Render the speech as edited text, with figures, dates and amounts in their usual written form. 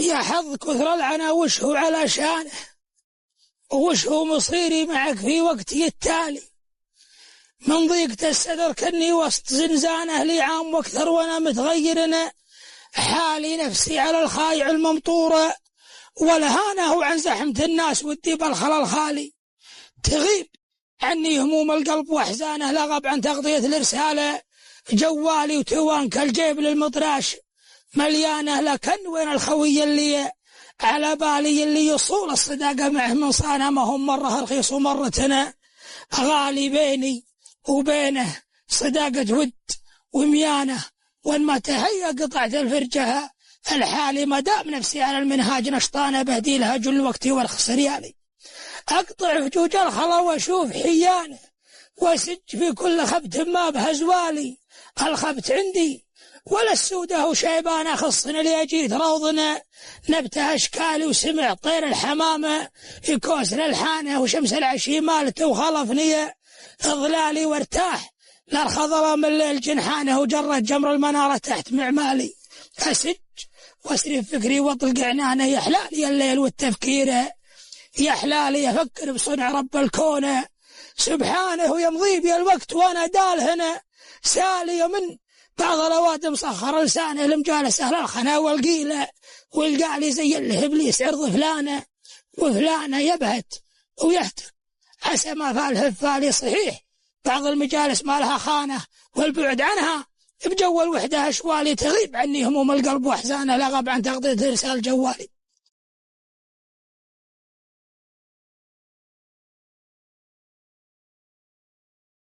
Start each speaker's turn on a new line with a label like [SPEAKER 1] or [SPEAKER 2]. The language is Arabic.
[SPEAKER 1] يا حظ كثر العنا وش هو على شانه، وش هو مصيري معك في وقتي التالي. من ضيقة الصدر كني وسط زنزانه لي عام واكثر وانا متغيرنا حالي نفسي على الخايع الممطورة، ولهانه عن زحمة الناس ودي بالخلا الخالي. تغيب عني هموم القلب واحزانه، لغب عن تغطية الرسالة جوالي وتوان كالجيب للمطراش مليانه، لكن وين الخوي اللي على بالي اللي يصول الصداقة معه من صانه، ما هم مرة رخيص ومرتنا غالي، بيني وبينه صداقة ود وميانه، وان ما تهيأ قطعت الفرجة الحالي، ما دام نفسي على المنهاج نشطانه بهدي لها جل وقتي وارخص ريالي. أقطع فجوج الخلا وأشوف حيانه، وأسج في كل خبت ما بها زوالي، الخبت عندي ولا السودة وشيبان خصنا لي أجيت روضنا نبته أشكالي، وسمع طير الحمامة يكوسر الحانة، وشمس العشي مالته وخلفني ظلالي، وارتاح للخضرة من الليل جنحانه، وجرت جمر المنارة تحت معمالي. أسج واسرف فكري واطلق عنانه، يحلالي الليل والتفكير، يا حلالي أفكر بصنع رب الكون سبحانه، ويمضي بي الوقت وأنا دال هنا سالي، من بعض الأوادم مسخر لسانه لمجالس أهل الخنا والقيلة، والقالي زي الإبليس عرض فلانة وفلانة يبهت ويهتك عسى ما فاله فالي. صحيح بعض المجالس ما لها خانة، والبعد عنها بجو الوحدة أشوالي، تغيب عني هموم القلب وأحزانه، لغب عن تغطية رسال جوالي.